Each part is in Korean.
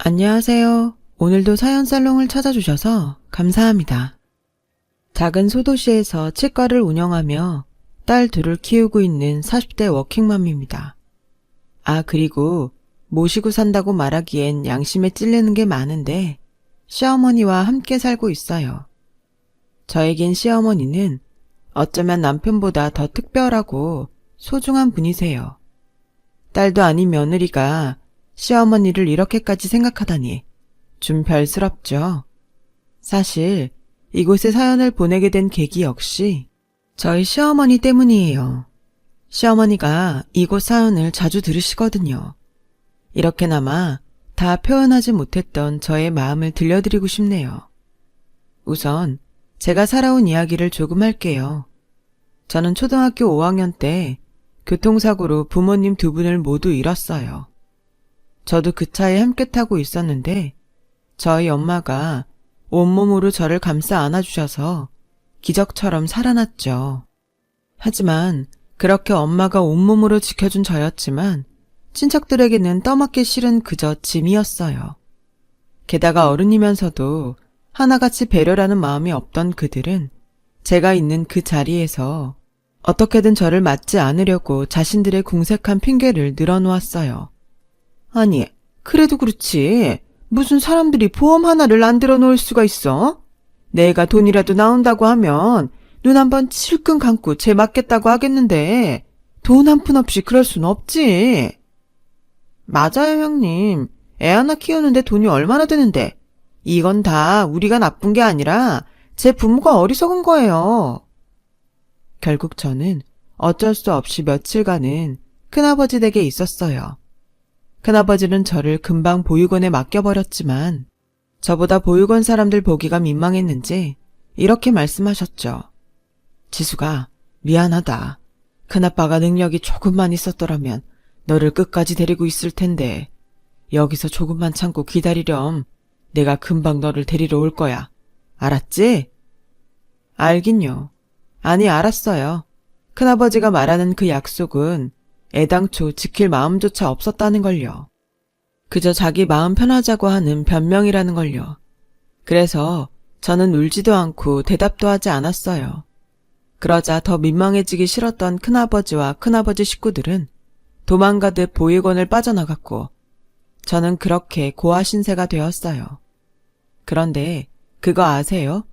안녕하세요. 오늘도 사연 살롱을 찾아주셔서 감사합니다. 작은 소도시에서 치과를 운영하며 딸 둘을 키우고 있는 40대 워킹맘입니다. 그리고 모시고 산다고 말하기엔 양심에 찔리는 게 많은데 시어머니와 함께 살고 있어요. 저에겐 시어머니는 어쩌면 남편보다 더 특별하고 소중한 분이세요. 딸도 아닌 며느리가 시어머니를 이렇게까지 생각하다니 좀 별스럽죠. 사실 이곳에 사연을 보내게 된 계기 역시 저희 시어머니 때문이에요. 시어머니가 이곳 사연을 자주 들으시거든요. 이렇게나마 다 표현하지 못했던 저의 마음을 들려드리고 싶네요. 우선 제가 살아온 이야기를 조금 할게요. 저는 초등학교 5학년 때 교통사고로 부모님 두 분을 모두 잃었어요. 저도 그 차에 함께 타고 있었는데 저희 엄마가 온몸으로 저를 감싸 안아주셔서 기적처럼 살아났죠. 하지만 그렇게 엄마가 온몸으로 지켜준 저였지만 친척들에게는 떠맡기 싫은 그저 짐이었어요. 게다가 어른이면서도 하나같이 배려라는 마음이 없던 그들은 제가 있는 그 자리에서 어떻게든 저를 맞지 않으려고 자신들의 궁색한 핑계를 늘어놓았어요. 아니, 그래도 그렇지. 무슨 사람들이 보험 하나를 안 들어놓을 수가 있어? 내가 돈이라도 나온다고 하면 눈 한번 칠끈 감고 쟤 맞겠다고 하겠는데 돈 한 푼 없이 그럴 순 없지. 맞아요, 형님. 애 하나 키우는데 돈이 얼마나 드는데. 이건 다 우리가 나쁜 게 아니라 제 부모가 어리석은 거예요. 결국 저는 어쩔 수 없이 며칠간은 큰아버지 댁에 있었어요. 큰아버지는 저를 금방 보육원에 맡겨버렸지만 저보다 보육원 사람들 보기가 민망했는지 이렇게 말씀하셨죠. 지수가 미안하다. 큰아빠가 능력이 조금만 있었더라면 너를 끝까지 데리고 있을 텐데 여기서 조금만 참고 기다리렴. 내가 금방 너를 데리러 올 거야. 알았지? 알긴요. 아니, 알았어요. 큰아버지가 말하는 그 약속은 애당초 지킬 마음조차 없었다는 걸요. 그저 자기 마음 편하자고 하는 변명이라는 걸요. 그래서 저는 울지도 않고 대답도 하지 않았어요. 그러자 더 민망해지기 싫었던 큰아버지와 큰아버지 식구들은 도망가듯 보육원을 빠져나갔고 저는 그렇게 고아신세가 되었어요. 그런데 그거 아세요?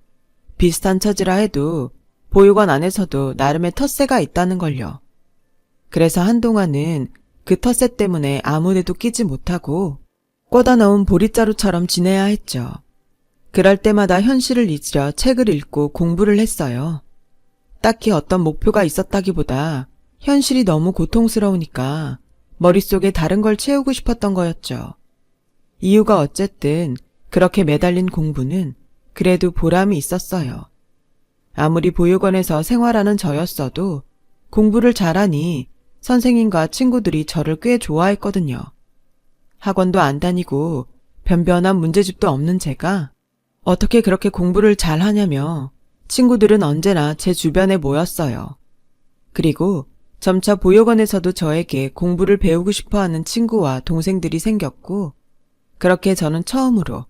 비슷한 처지라 해도 보육원 안에서도 나름의 텃세가 있다는 걸요. 그래서 한동안은 그 텃세 때문에 아무데도 끼지 못하고 꽂아 넣은 보릿자루처럼 지내야 했죠. 그럴 때마다 현실을 잊으려 책을 읽고 공부를 했어요. 딱히 어떤 목표가 있었다기보다 현실이 너무 고통스러우니까 머릿속에 다른 걸 채우고 싶었던 거였죠. 이유가 어쨌든 그렇게 매달린 공부는 그래도 보람이 있었어요. 아무리 보육원에서 생활하는 저였어도 공부를 잘하니 선생님과 친구들이 저를 꽤 좋아했거든요. 학원도 안 다니고 변변한 문제집도 없는 제가 어떻게 그렇게 공부를 잘하냐며 친구들은 언제나 제 주변에 모였어요. 그리고 점차 보육원에서도 저에게 공부를 배우고 싶어하는 친구와 동생들이 생겼고 그렇게 저는 처음으로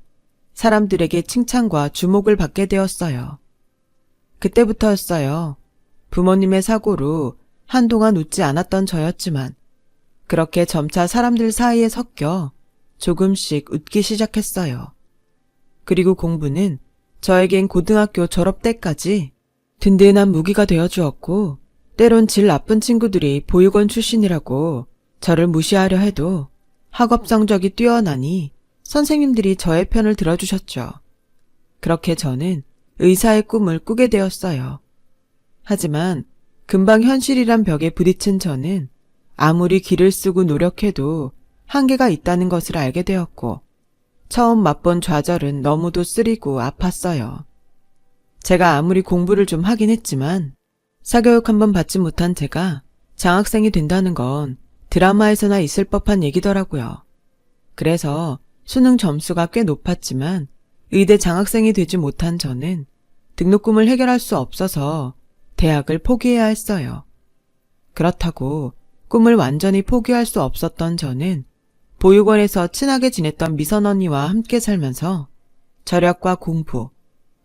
사람들에게 칭찬과 주목을 받게 되었어요. 그때부터였어요. 부모님의 사고로 한동안 웃지 않았던 저였지만 그렇게 점차 사람들 사이에 섞여 조금씩 웃기 시작했어요. 그리고 공부는 저에겐 고등학교 졸업 때까지 든든한 무기가 되어주었고 때론 질 나쁜 친구들이 보육원 출신이라고 저를 무시하려 해도 학업 성적이 뛰어나니 선생님들이 저의 편을 들어주셨죠. 그렇게 저는 의사의 꿈을 꾸게 되었어요. 하지만 금방 현실이란 벽에 부딪힌 저는 아무리 기를 쓰고 노력해도 한계가 있다는 것을 알게 되었고 처음 맛본 좌절은 너무도 쓰리고 아팠어요. 제가 아무리 공부를 좀 하긴 했지만 사교육 한번 받지 못한 제가 장학생이 된다는 건 드라마에서나 있을 법한 얘기더라고요. 그래서 수능 점수가 꽤 높았지만 의대 장학생이 되지 못한 저는 등록금을 해결할 수 없어서 대학을 포기해야 했어요. 그렇다고 꿈을 완전히 포기할 수 없었던 저는 보육원에서 친하게 지냈던 미선 언니와 함께 살면서 절약과 공부,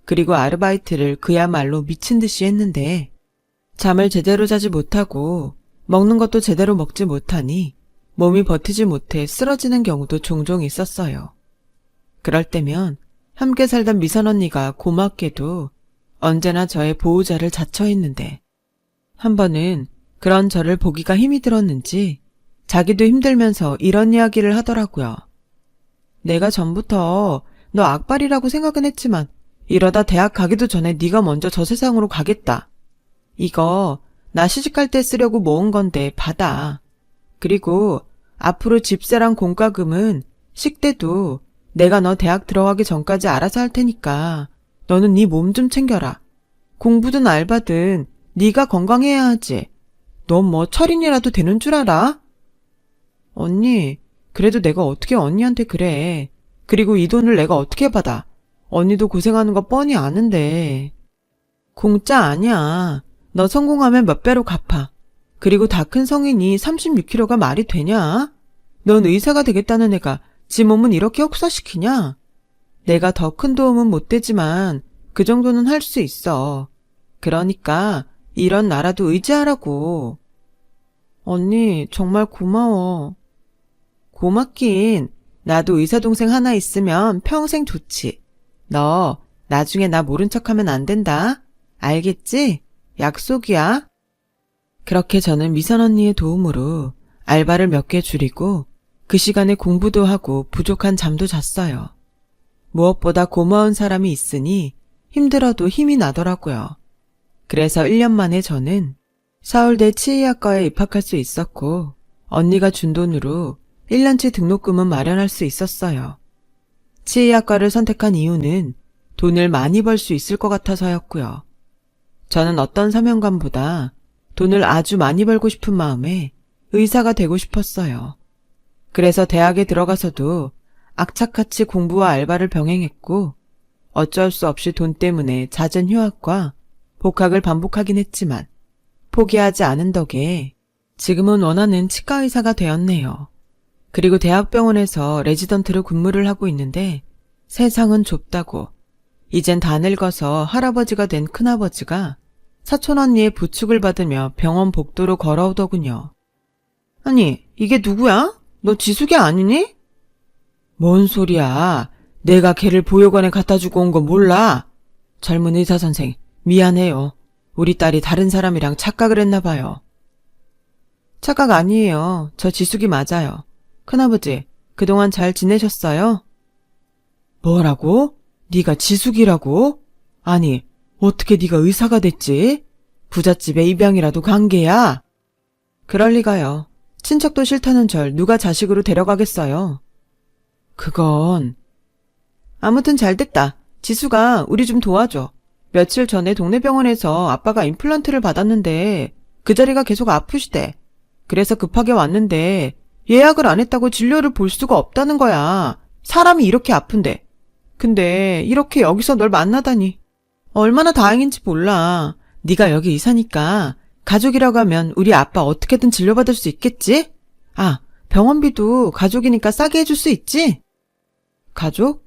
그리고 아르바이트를 그야말로 미친 듯이 했는데 잠을 제대로 자지 못하고 먹는 것도 제대로 먹지 못하니 몸이 버티지 못해 쓰러지는 경우도 종종 있었어요. 그럴 때면 함께 살던 미선 언니가 고맙게도 언제나 저의 보호자를 자처했는데 한 번은 그런 저를 보기가 힘이 들었는지 자기도 힘들면서 이런 이야기를 하더라고요. 내가 전부터 너 악발이라고 생각은 했지만 이러다 대학 가기도 전에 네가 먼저 저 세상으로 가겠다. 이거 나 시집갈 때 쓰려고 모은 건데 받아. 그리고 앞으로 집세랑 공과금은 식대도 내가 너 대학 들어가기 전까지 알아서 할 테니까 너는 네 몸 좀 챙겨라. 공부든 알바든 네가 건강해야 하지. 넌 뭐 철인이라도 되는 줄 알아? 언니, 그래도 내가 어떻게 언니한테 그래. 그리고 이 돈을 내가 어떻게 받아. 언니도 고생하는 거 뻔히 아는데. 공짜 아니야. 너 성공하면 몇 배로 갚아. 그리고 다 큰 성인이 36kg가 말이 되냐? 넌 의사가 되겠다는 애가 지 몸은 이렇게 혹사시키냐? 내가 더 큰 도움은 못 되지만 그 정도는 할 수 있어. 그러니까 이런 나라도 의지하라고. 언니 정말 고마워. 고맙긴. 나도 의사 동생 하나 있으면 평생 좋지. 너 나중에 나 모른 척하면 안 된다. 알겠지? 약속이야. 그렇게 저는 미선 언니의 도움으로 알바를 몇 개 줄이고 그 시간에 공부도 하고 부족한 잠도 잤어요. 무엇보다 고마운 사람이 있으니 힘들어도 힘이 나더라고요. 그래서 1년 만에 저는 서울대 치의학과에 입학할 수 있었고 언니가 준 돈으로 1년치 등록금은 마련할 수 있었어요. 치의학과를 선택한 이유는 돈을 많이 벌 수 있을 것 같아서였고요. 저는 어떤 사명감보다 돈을 아주 많이 벌고 싶은 마음에 의사가 되고 싶었어요. 그래서 대학에 들어가서도 악착같이 공부와 알바를 병행했고 어쩔 수 없이 돈 때문에 잦은 휴학과 복학을 반복하긴 했지만 포기하지 않은 덕에 지금은 원하는 치과 의사가 되었네요. 그리고 대학병원에서 레지던트로 근무를 하고 있는데 세상은 좁다고 이젠 다 늙어서 할아버지가 된 큰아버지가 사촌 언니의 부축을 받으며 병원 복도로 걸어오더군요. 아니, 이게 누구야? 너 지숙이 아니니? 뭔 소리야. 내가 걔를 보육원에 갖다 주고 온 거 몰라? 젊은 의사 선생, 미안해요. 우리 딸이 다른 사람이랑 착각을 했나 봐요. 착각 아니에요. 저 지숙이 맞아요. 큰아버지, 그동안 잘 지내셨어요? 뭐라고? 네가 지숙이라고? 아니, 어떻게 네가 의사가 됐지? 부잣집에 입양이라도 간 게야? 그럴 리가요. 친척도 싫다는 절 누가 자식으로 데려가겠어요. 그건... 아무튼 잘 됐다. 지수가 우리 좀 도와줘. 며칠 전에 동네 병원에서 아빠가 임플란트를 받았는데 그 자리가 계속 아프시대. 그래서 급하게 왔는데 예약을 안 했다고 진료를 볼 수가 없다는 거야. 사람이 이렇게 아픈데. 근데 이렇게 여기서 널 만나다니. 얼마나 다행인지 몰라. 네가 여기 이사니까 가족이라고 하면 우리 아빠 어떻게든 진료받을 수 있겠지? 아, 병원비도 가족이니까 싸게 해줄 수 있지? 가족?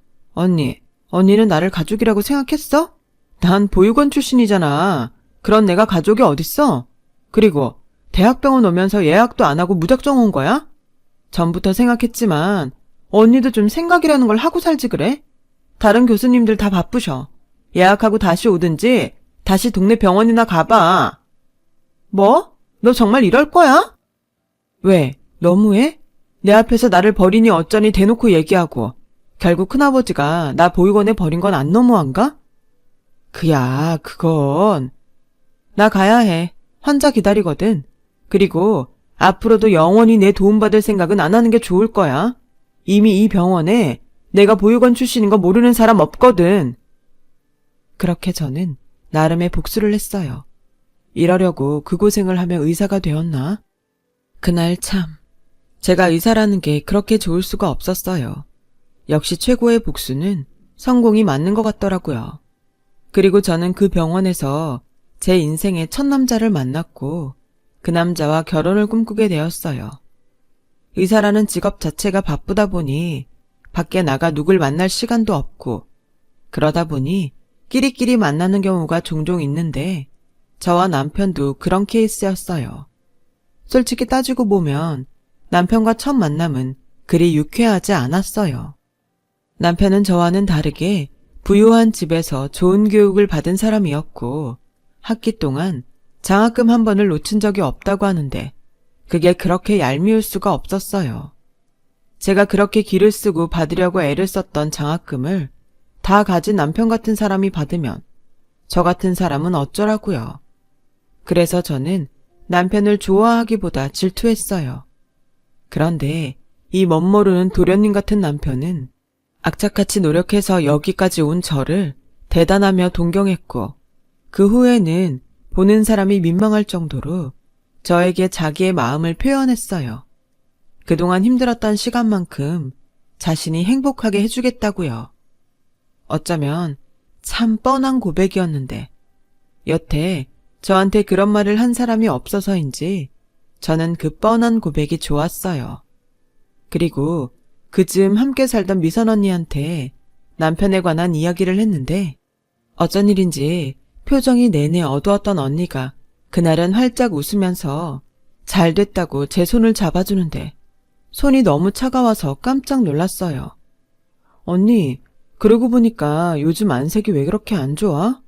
언니는 나를 가족이라고 생각했어? 난 보육원 출신이잖아. 그런 내가 가족이 어딨어? 그리고 대학병원 오면서 예약도 안 하고 무작정 온 거야? 전부터 생각했지만 언니도 좀 생각이라는 걸 하고 살지 그래? 다른 교수님들 다 바쁘셔. 예약하고 다시 오든지 다시 동네 병원이나 가봐. 뭐? 너 정말 이럴 거야? 왜? 너무해? 내 앞에서 나를 버리니 어쩌니 대놓고 얘기하고 결국 큰아버지가 나 보육원에 버린 건 안 너무한가? 그야, 그건... 나 가야 해. 환자 기다리거든. 그리고 앞으로도 영원히 내 도움받을 생각은 안 하는 게 좋을 거야. 이미 이 병원에 내가 보육원 출신인 거 모르는 사람 없거든. 그렇게 저는 나름의 복수를 했어요. 이러려고 그 고생을 하며 의사가 되었나? 그날 참, 제가 의사라는 게 그렇게 좋을 수가 없었어요. 역시 최고의 복수는 성공이 맞는 것 같더라고요. 그리고 저는 그 병원에서 제 인생의 첫 남자를 만났고 그 남자와 결혼을 꿈꾸게 되었어요. 의사라는 직업 자체가 바쁘다 보니 밖에 나가 누굴 만날 시간도 없고 그러다 보니 끼리끼리 만나는 경우가 종종 있는데 저와 남편도 그런 케이스였어요. 솔직히 따지고 보면 남편과 첫 만남은 그리 유쾌하지 않았어요. 남편은 저와는 다르게 부유한 집에서 좋은 교육을 받은 사람이었고 학기 동안 장학금 한 번을 놓친 적이 없다고 하는데 그게 그렇게 얄미울 수가 없었어요. 제가 그렇게 기를 쓰고 받으려고 애를 썼던 장학금을 다 가진 남편 같은 사람이 받으면 저 같은 사람은 어쩌라고요. 그래서 저는 남편을 좋아하기보다 질투했어요. 그런데 이 멋모르는 도련님 같은 남편은 악착같이 노력해서 여기까지 온 저를 대단하며 동경했고 그 후에는 보는 사람이 민망할 정도로 저에게 자기의 마음을 표현했어요. 그동안 힘들었던 시간만큼 자신이 행복하게 해주겠다고요. 어쩌면 참 뻔한 고백이었는데 여태 저한테 그런 말을 한 사람이 없어서인지 저는 그 뻔한 고백이 좋았어요. 그리고 그쯤 함께 살던 미선 언니한테 남편에 관한 이야기를 했는데 어쩐 일인지 표정이 내내 어두웠던 언니가 그날은 활짝 웃으면서 잘 됐다고 제 손을 잡아주는데 손이 너무 차가워서 깜짝 놀랐어요. 언니, 그러고 보니까 요즘 안색이 왜 그렇게 안 좋아?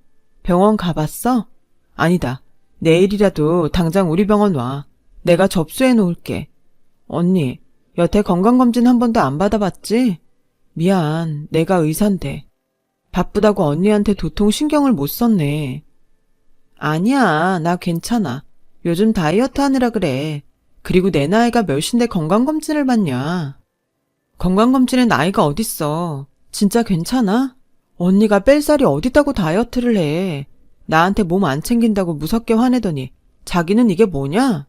병원 가봤어? 아니다. 내일이라도 당장 우리 병원 와. 내가 접수해 놓을게. 언니, 여태 건강검진 한 번도 안 받아봤지? 미안, 내가 의사인데. 바쁘다고 언니한테 도통 신경을 못 썼네. 아니야, 나 괜찮아. 요즘 다이어트 하느라 그래. 그리고 내 나이가 몇인데 건강검진을 받냐. 건강검진에 나이가 어딨어. 진짜 괜찮아? 언니가 뺄 살이 어딨다고 다이어트를 해. 나한테 몸 안 챙긴다고 무섭게 화내더니 자기는 이게 뭐냐?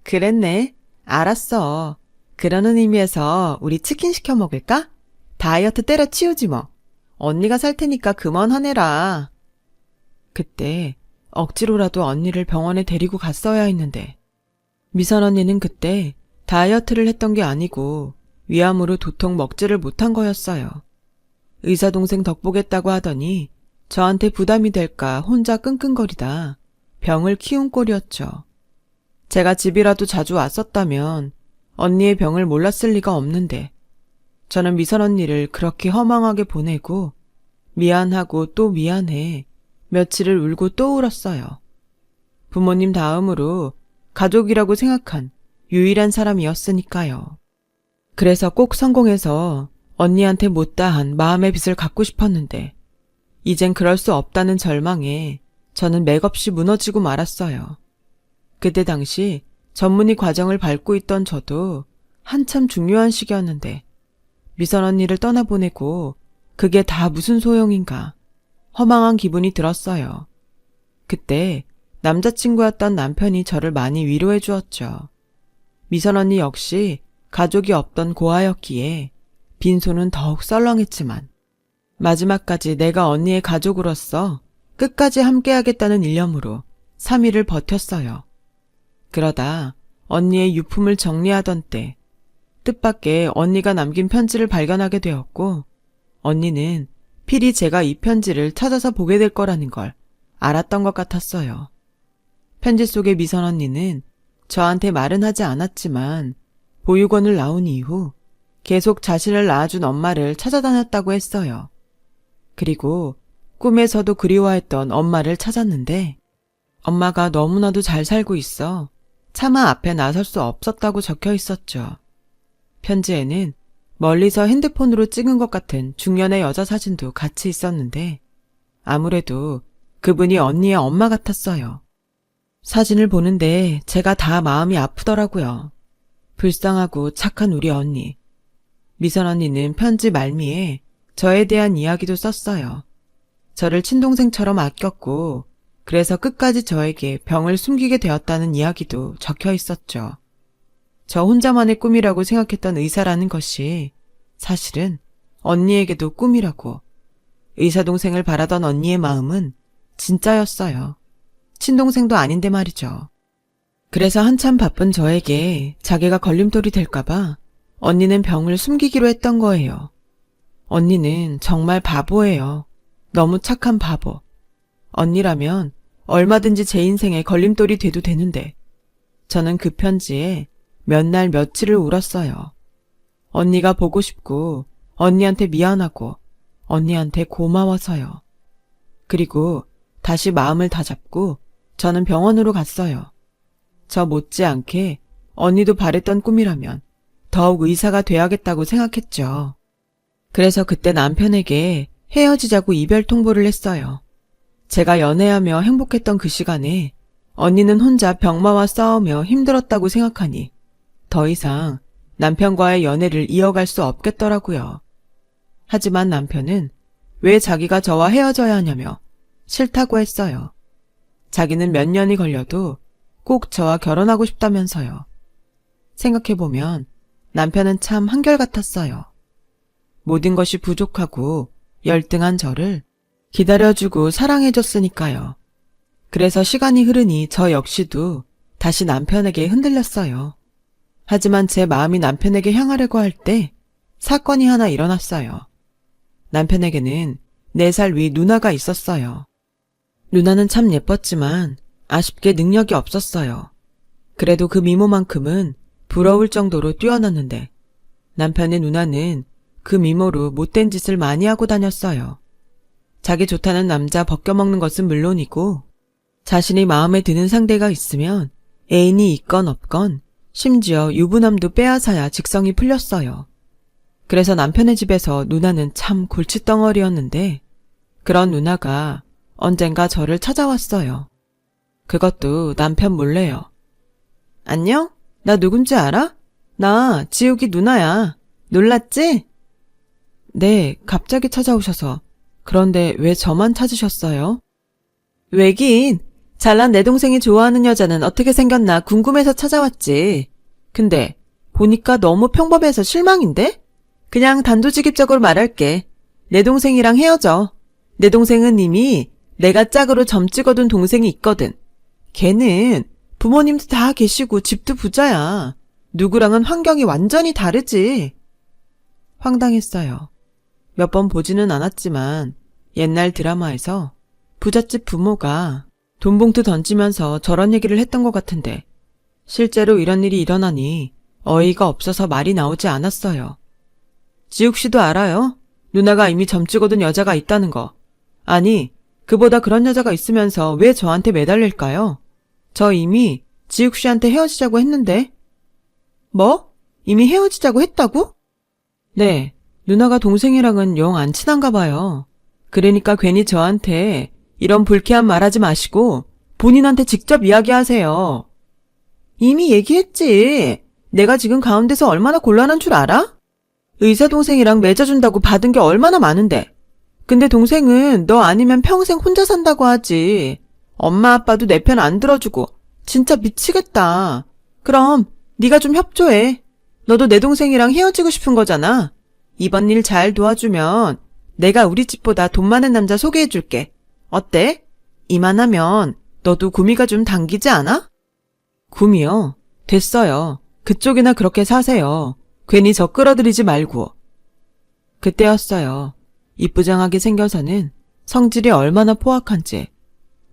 그랬네. 알았어. 그러는 의미에서 우리 치킨 시켜 먹을까? 다이어트 때려치우지 뭐. 언니가 살 테니까 그만 화내라. 그때 억지로라도 언니를 병원에 데리고 갔어야 했는데 미선 언니는 그때 다이어트를 했던 게 아니고 위암으로 도통 먹지를 못한 거였어요. 의사 동생 덕보겠다고 하더니 저한테 부담이 될까 혼자 끙끙거리다 병을 키운 꼴이었죠. 제가 집이라도 자주 왔었다면 언니의 병을 몰랐을 리가 없는데 저는 미선 언니를 그렇게 허망하게 보내고 미안하고 또 미안해 며칠을 울고 또 울었어요. 부모님 다음으로 가족이라고 생각한 유일한 사람이었으니까요. 그래서 꼭 성공해서 언니한테 못다한 마음의 빚을 갚고 싶었는데 이젠 그럴 수 없다는 절망에 저는 맥없이 무너지고 말았어요. 그때 당시 전문의 과정을 밟고 있던 저도 한참 중요한 시기였는데 미선 언니를 떠나보내고 그게 다 무슨 소용인가 허망한 기분이 들었어요. 그때 남자친구였던 남편이 저를 많이 위로해 주었죠. 미선 언니 역시 가족이 없던 고아였기에 빈손은 더욱 썰렁했지만 마지막까지 내가 언니의 가족으로서 끝까지 함께하겠다는 일념으로 3일을 버텼어요. 그러다 언니의 유품을 정리하던 때 뜻밖의 언니가 남긴 편지를 발견하게 되었고 언니는 필히 제가 이 편지를 찾아서 보게 될 거라는 걸 알았던 것 같았어요. 편지 속의 미선 언니는 저한테 말은 하지 않았지만 보육원을 나온 이후 계속 자신을 낳아준 엄마를 찾아다녔다고 했어요. 그리고 꿈에서도 그리워했던 엄마를 찾았는데 엄마가 너무나도 잘 살고 있어 차마 앞에 나설 수 없었다고 적혀 있었죠. 편지에는 멀리서 핸드폰으로 찍은 것 같은 중년의 여자 사진도 같이 있었는데 아무래도 그분이 언니의 엄마 같았어요. 사진을 보는데 제가 다 마음이 아프더라고요. 불쌍하고 착한 우리 언니. 미선 언니는 편지 말미에 저에 대한 이야기도 썼어요. 저를 친동생처럼 아꼈고 그래서 끝까지 저에게 병을 숨기게 되었다는 이야기도 적혀 있었죠. 저 혼자만의 꿈이라고 생각했던 의사라는 것이 사실은 언니에게도 꿈이라고 의사 동생을 바라던 언니의 마음은 진짜였어요. 친동생도 아닌데 말이죠. 그래서 한참 바쁜 저에게 자기가 걸림돌이 될까봐 언니는 병을 숨기기로 했던 거예요. 언니는 정말 바보예요. 너무 착한 바보. 언니라면 얼마든지 제 인생에 걸림돌이 돼도 되는데 저는 그 편지에 몇 날 며칠을 울었어요. 언니가 보고 싶고 언니한테 미안하고 언니한테 고마워서요. 그리고 다시 마음을 다잡고 저는 병원으로 갔어요. 저 못지않게 언니도 바랬던 꿈이라면 더욱 의사가 돼야겠다고 생각했죠. 그래서 그때 남편에게 헤어지자고 이별 통보를 했어요. 제가 연애하며 행복했던 그 시간에 언니는 혼자 병마와 싸우며 힘들었다고 생각하니 더 이상 남편과의 연애를 이어갈 수 없겠더라고요. 하지만 남편은 왜 자기가 저와 헤어져야 하냐며 싫다고 했어요. 자기는 몇 년이 걸려도 꼭 저와 결혼하고 싶다면서요. 생각해보면 남편은 참 한결같았어요. 모든 것이 부족하고 열등한 저를 기다려주고 사랑해줬으니까요. 그래서 시간이 흐르니 저 역시도 다시 남편에게 흔들렸어요. 하지만 제 마음이 남편에게 향하려고 할 때 사건이 하나 일어났어요. 남편에게는 4살 위 누나가 있었어요. 누나는 참 예뻤지만 아쉽게 능력이 없었어요. 그래도 그 미모만큼은 부러울 정도로 뛰어났는데 남편의 누나는 그 미모로 못된 짓을 많이 하고 다녔어요. 자기 좋다는 남자 벗겨먹는 것은 물론이고 자신이 마음에 드는 상대가 있으면 애인이 있건 없건 심지어 유부남도 빼앗아야 직성이 풀렸어요. 그래서 남편의 집에서 누나는 참 골칫덩어리였는데 그런 누나가 언젠가 저를 찾아왔어요. 그것도 남편 몰래요. 안녕? 나 누군지 알아? 나 지욱이 누나야. 놀랐지? 네, 갑자기 찾아오셔서. 그런데 왜 저만 찾으셨어요? 왜긴 잘난 내 동생이 좋아하는 여자는 어떻게 생겼나 궁금해서 찾아왔지. 근데 보니까 너무 평범해서 실망인데? 그냥 단도직입적으로 말할게. 내 동생이랑 헤어져. 내 동생은 이미 내가 짝으로 점 찍어둔 동생이 있거든. 걔는 부모님도 다 계시고 집도 부자야. 누구랑은 환경이 완전히 다르지. 황당했어요. 몇 번 보지는 않았지만 옛날 드라마에서 부잣집 부모가 돈 봉투 던지면서 저런 얘기를 했던 것 같은데 실제로 이런 일이 일어나니 어이가 없어서 말이 나오지 않았어요. 지욱 씨도 알아요? 누나가 이미 점 찍어둔 여자가 있다는 거. 아니, 그보다 그런 여자가 있으면서 왜 저한테 매달릴까요? 저 이미 지욱 씨한테 헤어지자고 했는데. 뭐? 이미 헤어지자고 했다고? 네, 누나가 동생이랑은 영 안 친한가 봐요. 그러니까 괜히 저한테 이런 불쾌한 말하지 마시고 본인한테 직접 이야기하세요. 이미 얘기했지. 내가 지금 가운데서 얼마나 곤란한 줄 알아? 의사 동생이랑 맺어준다고 받은 게 얼마나 많은데. 근데 동생은 너 아니면 평생 혼자 산다고 하지. 엄마 아빠도 내 편 안 들어주고 진짜 미치겠다. 그럼 네가 좀 협조해. 너도 내 동생이랑 헤어지고 싶은 거잖아. 이번 일 잘 도와주면 내가 우리 집보다 돈 많은 남자 소개해줄게. 어때? 이만하면 너도 구미가 좀 당기지 않아? 구미요? 됐어요. 그쪽이나 그렇게 사세요. 괜히 저 끌어들이지 말고. 그때였어요. 이쁘장하게 생겨서는 성질이 얼마나 포악한지.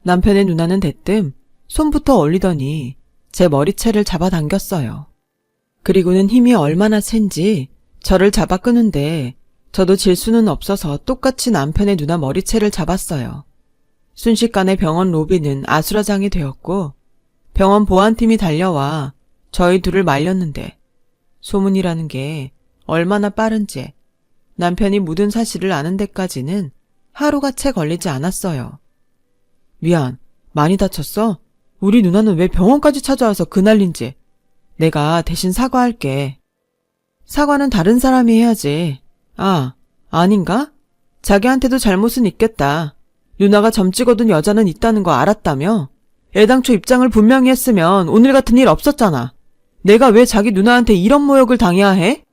남편의 누나는 대뜸 손부터 올리더니 제 머리채를 잡아당겼어요. 그리고는 힘이 얼마나 센지 저를 잡아 끄는데 저도 질 수는 없어서 똑같이 남편의 누나 머리채를 잡았어요. 순식간에 병원 로비는 아수라장이 되었고 병원 보안팀이 달려와 저희 둘을 말렸는데 소문이라는 게 얼마나 빠른지 남편이 묻은 사실을 아는 데까지는 하루가 채 걸리지 않았어요. 미안, 많이 다쳤어? 우리 누나는 왜 병원까지 찾아와서 그 난린지. 내가 대신 사과할게. 사과는 다른 사람이 해야지. 아, 아닌가? 자기한테도 잘못은 있겠다. 누나가 점 찍어둔 여자는 있다는 거 알았다며? 애당초 입장을 분명히 했으면 오늘 같은 일 없었잖아. 내가 왜 자기 누나한테 이런 모욕을 당해야 해?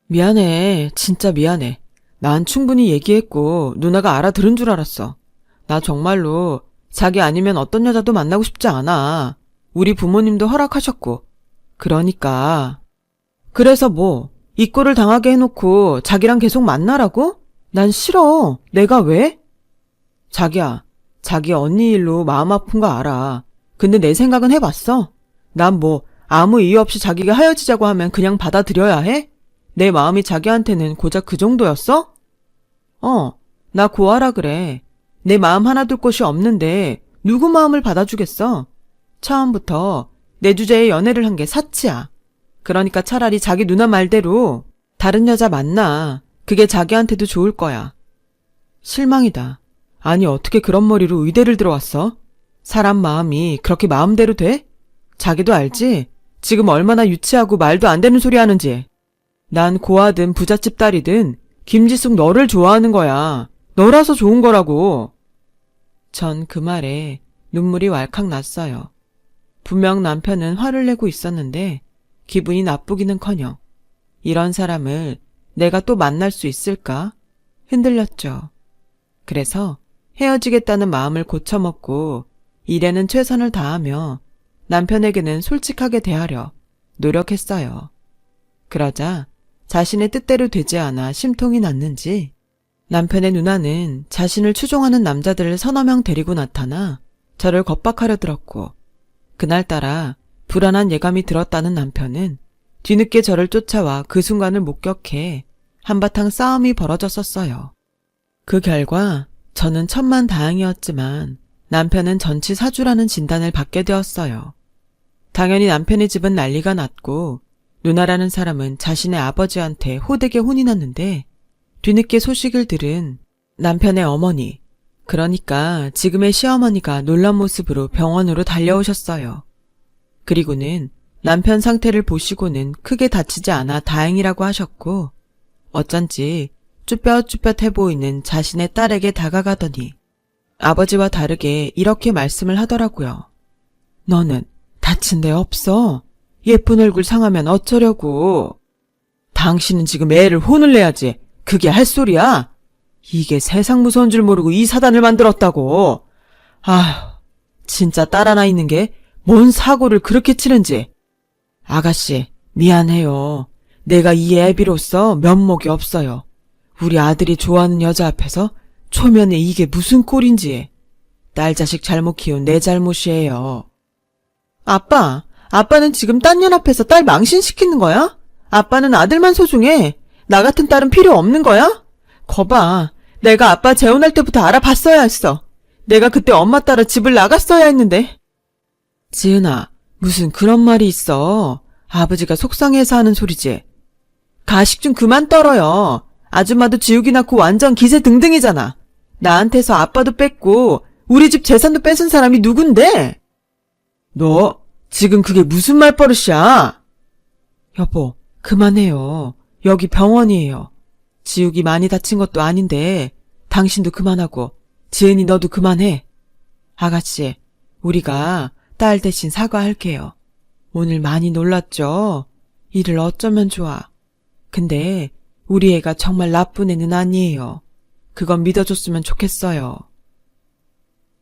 미안해. 진짜 미안해. 난 충분히 얘기했고 누나가 알아들은 줄 알았어. 나 정말로 자기 아니면 어떤 여자도 만나고 싶지 않아. 우리 부모님도 허락하셨고. 그러니까. 그래서 뭐, 이 꼴을 당하게 해놓고 자기랑 계속 만나라고? 난 싫어. 내가 왜? 자기야, 자기 언니 일로 마음 아픈 거 알아. 근데 내 생각은 해봤어? 난 뭐 아무 이유 없이 자기가 헤어지자고 하면 그냥 받아들여야 해? 내 마음이 자기한테는 고작 그 정도였어? 나 고아라 그래. 내 마음 하나 둘 곳이 없는데 누구 마음을 받아주겠어? 처음부터 내 주제에 연애를 한 게 사치야. 그러니까 차라리 자기 누나 말대로 다른 여자 만나. 그게 자기한테도 좋을 거야. 실망이다. 아니 어떻게 그런 머리로 의대를 들어왔어? 사람 마음이 그렇게 마음대로 돼? 자기도 알지? 지금 얼마나 유치하고 말도 안 되는 소리 하는지. 난 고아든 부잣집 딸이든 김지숙 너를 좋아하는 거야. 너라서 좋은 거라고. 전 그 말에 눈물이 왈칵 났어요. 분명 남편은 화를 내고 있었는데 기분이 나쁘기는커녕 이런 사람을 내가 또 만날 수 있을까? 흔들렸죠. 그래서 헤어지겠다는 마음을 고쳐먹고 일에는 최선을 다하며 남편에게는 솔직하게 대하려 노력했어요. 그러자 자신의 뜻대로 되지 않아 심통이 났는지 남편의 누나는 자신을 추종하는 남자들을 서너 명 데리고 나타나 저를 겁박하려 들었고 그날따라 불안한 예감이 들었다는 남편은 뒤늦게 저를 쫓아와 그 순간을 목격해 한바탕 싸움이 벌어졌었어요. 그 결과 저는 천만다행이었지만 남편은 전치사주라는 진단을 받게 되었어요. 당연히 남편의 집은 난리가 났고 누나라는 사람은 자신의 아버지한테 호되게 혼이 났는데 뒤늦게 소식을 들은 남편의 어머니, 그러니까 지금의 시어머니가 놀란 모습으로 병원으로 달려오셨어요. 그리고는 남편 상태를 보시고는 크게 다치지 않아 다행이라고 하셨고 어쩐지 쭈뼛쭈뼛해 보이는 자신의 딸에게 다가가더니 아버지와 다르게 이렇게 말씀을 하더라고요. 너는 다친 데 없어. 예쁜 얼굴 상하면 어쩌려고. 당신은 지금 애를 혼을 내야지. 그게 할 소리야? 이게 세상 무서운 줄 모르고 이 사단을 만들었다고. 아휴, 진짜 딸 하나 있는 게 뭔 사고를 그렇게 치는지. 아가씨, 미안해요. 내가 이 애비로서 면목이 없어요. 우리 아들이 좋아하는 여자 앞에서 초면에 이게 무슨 꼴인지. 딸 자식 잘못 키운 내 잘못이에요. 아빠는 지금 딴 년 앞에서 딸 망신시키는 거야? 아빠는 아들만 소중해. 나 같은 딸은 필요 없는 거야? 거봐, 내가 아빠 재혼할 때부터 알아봤어야 했어. 내가 그때 엄마 따라 집을 나갔어야 했는데. 지은아, 무슨 그런 말이 있어. 아버지가 속상해서 하는 소리지. 가식 좀 그만 떨어요. 아줌마도 지우기 낳고 완전 기세등등이잖아. 나한테서 아빠도 뺐고 우리 집 재산도 뺏은 사람이 누군데? 너 지금 그게 무슨 말버릇이야? 여보, 그만해요. 여기 병원이에요. 지우기 많이 다친 것도 아닌데 당신도 그만하고 지은이 너도 그만해. 아가씨, 우리가 딸 대신 사과할게요. 오늘 많이 놀랐죠? 일을 어쩌면 좋아. 근데 우리 애가 정말 나쁜 애는 아니에요. 그건 믿어줬으면 좋겠어요.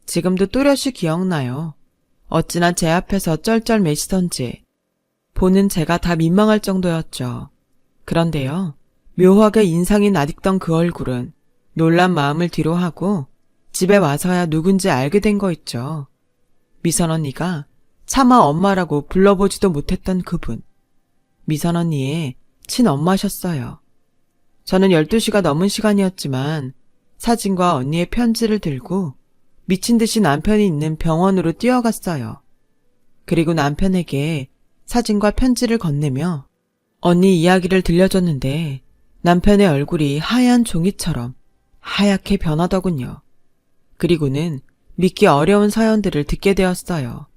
지금도 또렷이 기억나요. 어찌나 제 앞에서 쩔쩔매시던지. 보는 제가 다 민망할 정도였죠. 그런데요, 묘하게 인상이 낯익던 그 얼굴은 놀란 마음을 뒤로하고 집에 와서야 누군지 알게 된 거 있죠. 미선 언니가 차마 엄마라고 불러보지도 못했던 그분. 미선 언니의 친엄마셨어요. 저는 12시가 넘은 시간이었지만 사진과 언니의 편지를 들고 미친 듯이 남편이 있는 병원으로 뛰어갔어요. 그리고 남편에게 사진과 편지를 건네며 언니 이야기를 들려줬는데 남편의 얼굴이 하얀 종이처럼 하얗게 변하더군요. 그리고는 믿기 어려운 사연들을 듣게 되었어요.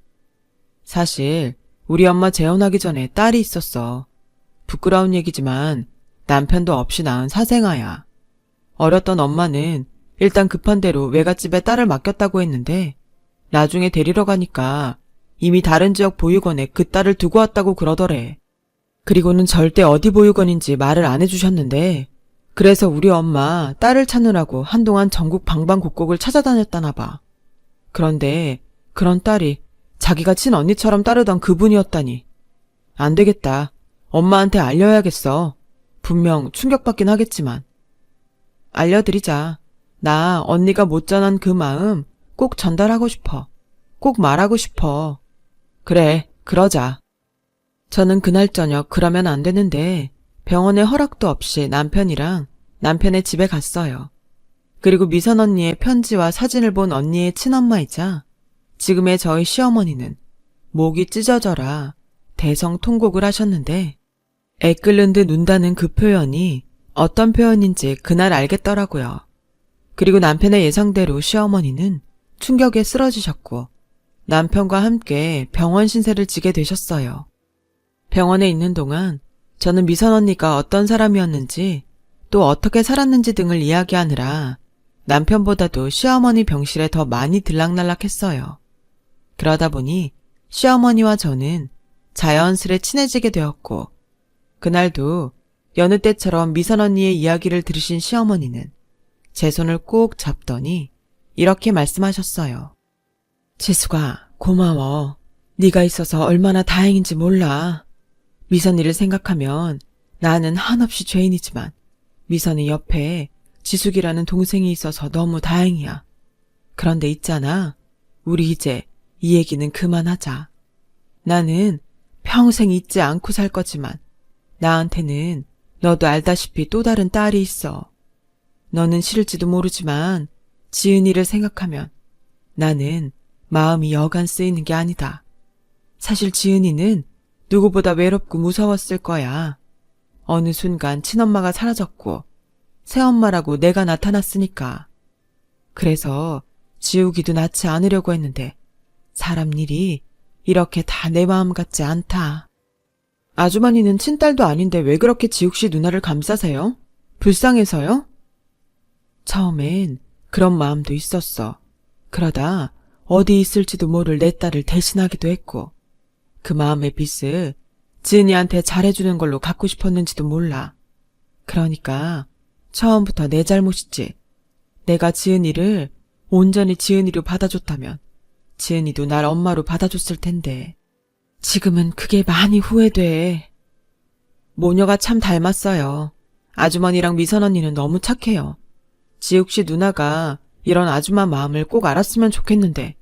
사실 우리 엄마 재혼하기 전에 딸이 있었어. 부끄러운 얘기지만 남편도 없이 낳은 사생아야. 어렸던 엄마는 일단 급한 대로 외갓집에 딸을 맡겼다고 했는데 나중에 데리러 가니까 이미 다른 지역 보육원에 그 딸을 두고 왔다고 그러더래. 그리고는 절대 어디 보육원인지 말을 안 해주셨는데 그래서 우리 엄마 딸을 찾느라고 한동안 전국 방방곡곡을 찾아다녔다나 봐. 그런데 그런 딸이 자기가 친언니처럼 따르던 그분이었다니. 안 되겠다. 엄마한테 알려야겠어. 분명 충격받긴 하겠지만. 알려드리자. 나 언니가 못 전한 그 마음 꼭 전달하고 싶어. 꼭 말하고 싶어. 그래, 그러자. 저는 그날 저녁 그러면 안 되는데 병원에 허락도 없이 남편이랑 남편의 집에 갔어요. 그리고 미선 언니의 편지와 사진을 본 언니의 친엄마이자 지금의 저희 시어머니는 목이 찢어져라 대성통곡을 하셨는데 애 끓는 듯 눈다는 그 표현이 어떤 표현인지 그날 알겠더라고요. 그리고 남편의 예상대로 시어머니는 충격에 쓰러지셨고 남편과 함께 병원 신세를 지게 되셨어요. 병원에 있는 동안 저는 미선 언니가 어떤 사람이었는지 또 어떻게 살았는지 등을 이야기하느라 남편보다도 시어머니 병실에 더 많이 들락날락했어요. 그러다 보니 시어머니와 저는 자연스레 친해지게 되었고 그날도 여느 때처럼 미선 언니의 이야기를 들으신 시어머니는 제 손을 꼭 잡더니 이렇게 말씀하셨어요. 지수가 고마워. 네가 있어서 얼마나 다행인지 몰라. 미선이를 생각하면 나는 한없이 죄인이지만 미선이 옆에 지숙이라는 동생이 있어서 너무 다행이야. 그런데 있잖아. 우리 이제 이 얘기는 그만하자. 나는 평생 잊지 않고 살 거지만 나한테는 너도 알다시피 또 다른 딸이 있어. 너는 싫을지도 모르지만 지은이를 생각하면 나는 마음이 여간 쓰이는 게 아니다. 사실 지은이는 누구보다 외롭고 무서웠을 거야. 어느 순간 친엄마가 사라졌고 새엄마라고 내가 나타났으니까. 그래서 지우기도 낳지 않으려고 했는데 사람 일이 이렇게 다 내 마음 같지 않다. 아주머니는 친딸도 아닌데 왜 그렇게 지욱씨 누나를 감싸세요? 불쌍해서요? 처음엔 그런 마음도 있었어. 그러다 어디 있을지도 모를 내 딸을 대신하기도 했고 그 마음의 빚을 지은이한테 잘해주는 걸로 갚고 싶었는지도 몰라. 그러니까 처음부터 내 잘못이지. 내가 지은이를 온전히 지은이로 받아줬다면 지은이도 날 엄마로 받아줬을 텐데 지금은 그게 많이 후회돼. 모녀가 참 닮았어요. 아주머니랑 미선 언니는 너무 착해요. 지욱씨 누나가 이런 아줌마 마음을 꼭 알았으면 좋겠는데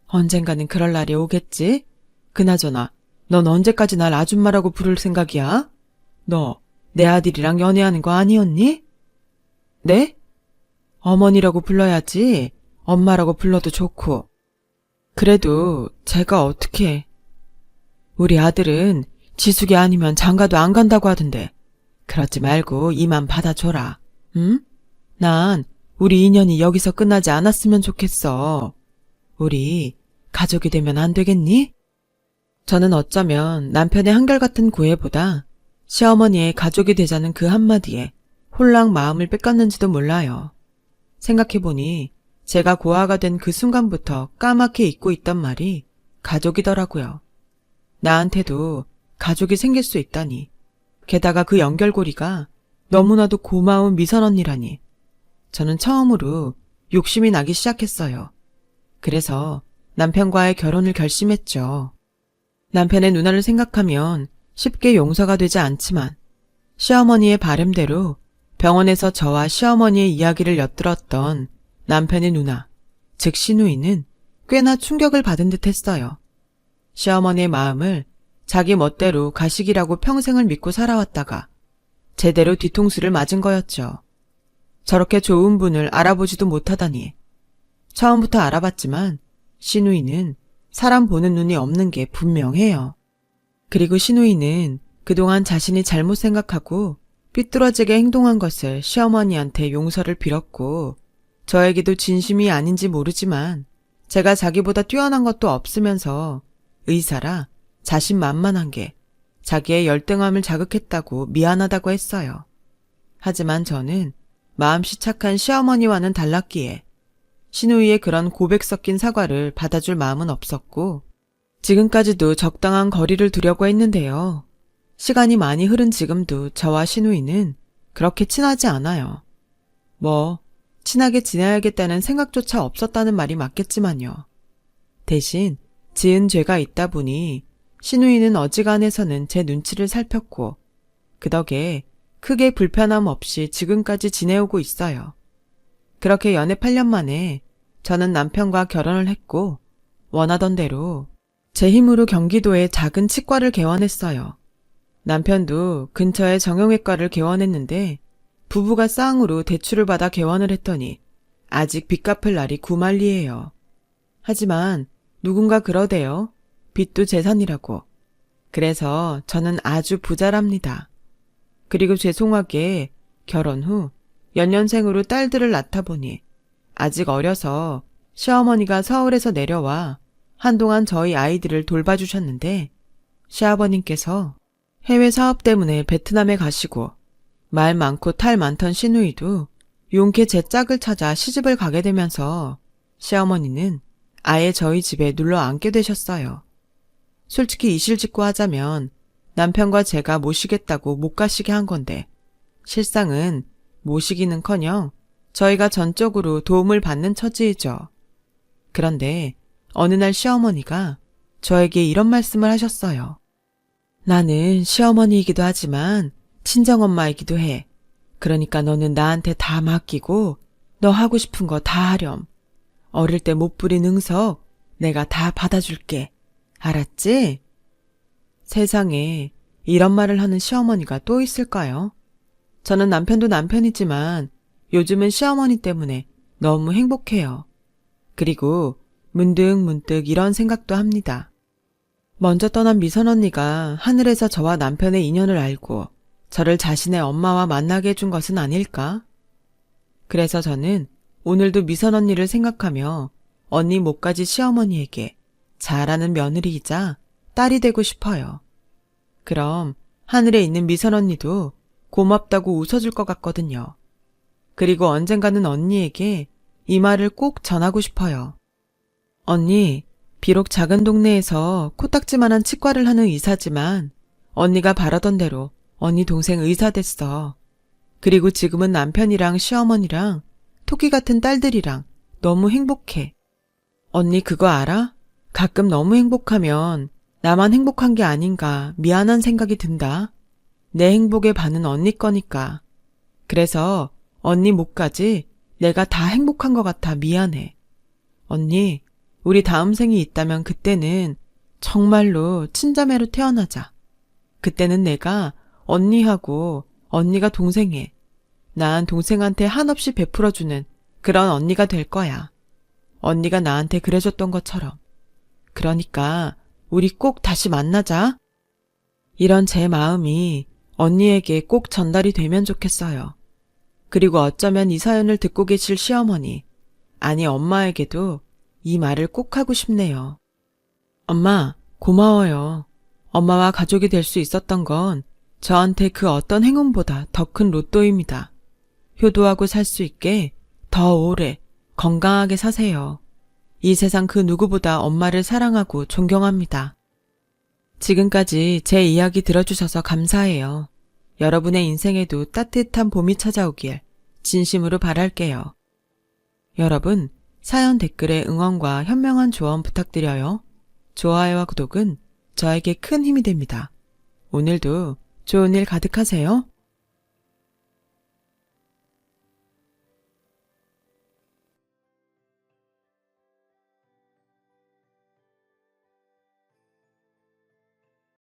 언젠가는 그럴 날이 오겠지? 그나저나 넌 언제까지 날 아줌마라고 부를 생각이야? 너 내 아들이랑 연애하는 거 아니었니? 네? 어머니라고 불러야지. 엄마라고 불러도 좋고. 그래도 제가 어떻게. 우리 아들은 지숙이 아니면 장가도 안 간다고 하던데. 그러지 말고 이만 받아줘라. 응? 난 우리 인연이 여기서 끝나지 않았으면 좋겠어. 우리 가족이 되면 안 되겠니? 저는 어쩌면 남편의 한결같은 구애보다 시어머니의 가족이 되자는 그 한마디에 홀랑 마음을 뺏겼는지도 몰라요. 생각해보니 제가 고아가 된 그 순간부터 까맣게 잊고 있던 말이 가족이더라고요. 나한테도 가족이 생길 수 있다니. 게다가 그 연결고리가 너무나도 고마운 미선 언니라니. 저는 처음으로 욕심이 나기 시작했어요. 그래서 남편과의 결혼을 결심했죠. 남편의 누나를 생각하면 쉽게 용서가 되지 않지만 시어머니의 바람대로 병원에서 저와 시어머니의 이야기를 엿들었던 남편의 누나, 즉 시누이는 꽤나 충격을 받은 듯 했어요. 시어머니의 마음을 자기 멋대로 가식이라고 평생을 믿고 살아왔다가 제대로 뒤통수를 맞은 거였죠. 저렇게 좋은 분을 알아보지도 못하다니. 처음부터 알아봤지만 시누이는 사람 보는 눈이 없는 게 분명해요. 그리고 시누이는 그동안 자신이 잘못 생각하고 삐뚤어지게 행동한 것을 시어머니한테 용서를 빌었고 저에게도 진심이 아닌지 모르지만 제가 자기보다 뛰어난 것도 없으면서 의사라 자신만만한 게 자기의 열등함을 자극했다고 미안하다고 했어요. 하지만 저는 마음씨 착한 시어머니와는 달랐기에 시누이의 그런 고백 섞인 사과를 받아줄 마음은 없었고 지금까지도 적당한 거리를 두려고 했는데요. 시간이 많이 흐른 지금도 저와 시누이는 그렇게 친하지 않아요. 친하게 지내야겠다는 생각조차 없었다는 말이 맞겠지만요. 대신 지은 죄가 있다 보니 시누이는 어지간해서는 제 눈치를 살폈고 그 덕에 크게 불편함 없이 지금까지 지내오고 있어요. 그렇게 연애 8년 만에 저는 남편과 결혼을 했고 원하던 대로 제 힘으로 경기도에 작은 치과를 개원했어요. 남편도 근처에 정형외과를 개원했는데 부부가 쌍으로 대출을 받아 개원을 했더니 아직 빚 갚을 날이 구만리예요. 하지만 누군가 그러대요. 빚도 재산이라고. 그래서 저는 아주 부자랍니다. 그리고 죄송하게 결혼 후 연년생으로 딸들을 낳다 보니 아직 어려서 시어머니가 서울에서 내려와 한동안 저희 아이들을 돌봐주셨는데 시아버님께서 해외 사업 때문에 베트남에 가시고 말 많고 탈 많던 시누이도 용케 제 짝을 찾아 시집을 가게 되면서 시어머니는 아예 저희 집에 눌러 앉게 되셨어요. 솔직히 이실직고 하자면 남편과 제가 모시겠다고 못 가시게 한 건데 실상은 모시기는커녕 저희가 전적으로 도움을 받는 처지이죠. 그런데 어느 날 시어머니가 저에게 이런 말씀을 하셨어요. 나는 시어머니이기도 하지만 친정엄마이기도 해. 그러니까 너는 나한테 다 맡기고 너 하고 싶은 거 다 하렴. 어릴 때 못 부린 응석 내가 다 받아줄게. 알았지? 세상에 이런 말을 하는 시어머니가 또 있을까요? 저는 남편도 남편이지만 요즘은 시어머니 때문에 너무 행복해요. 그리고 문득 이런 생각도 합니다. 먼저 떠난 미선 언니가 하늘에서 저와 남편의 인연을 알고 저를 자신의 엄마와 만나게 해준 것은 아닐까? 그래서 저는 오늘도 미선 언니를 생각하며 언니 몫까지 시어머니에게 잘하는 며느리이자 딸이 되고 싶어요. 그럼 하늘에 있는 미선 언니도 고맙다고 웃어줄 것 같거든요. 그리고 언젠가는 언니에게 이 말을 꼭 전하고 싶어요. 언니, 비록 작은 동네에서 코딱지만한 치과를 하는 의사지만 언니가 바라던 대로 언니 동생 의사 됐어. 그리고 지금은 남편이랑 시어머니랑 토끼 같은 딸들이랑 너무 행복해. 언니 그거 알아? 가끔 너무 행복하면 나만 행복한 게 아닌가 미안한 생각이 든다. 내 행복의 반은 언니 거니까. 그래서 언니 몫까지 내가 다 행복한 것 같아 미안해. 언니, 우리 다음 생이 있다면 그때는 정말로 친자매로 태어나자. 그때는 내가 언니하고 언니가 동생해. 난 동생한테 한없이 베풀어주는 그런 언니가 될 거야. 언니가 나한테 그래줬던 것처럼. 그러니까 우리 꼭 다시 만나자. 이런 제 마음이 언니에게 꼭 전달이 되면 좋겠어요. 그리고 어쩌면 이 사연을 듣고 계실 시어머니, 아니 엄마에게도 이 말을 꼭 하고 싶네요. 엄마, 고마워요. 엄마와 가족이 될 수 있었던 건 저한테 그 어떤 행운보다 더 큰 로또입니다. 효도하고 살 수 있게 더 오래 건강하게 사세요. 이 세상 그 누구보다 엄마를 사랑하고 존경합니다. 지금까지 제 이야기 들어주셔서 감사해요. 여러분의 인생에도 따뜻한 봄이 찾아오길 진심으로 바랄게요. 여러분, 사연 댓글에 응원과 현명한 조언 부탁드려요. 좋아요와 구독은 저에게 큰 힘이 됩니다. 오늘도 좋은 일 가득하세요.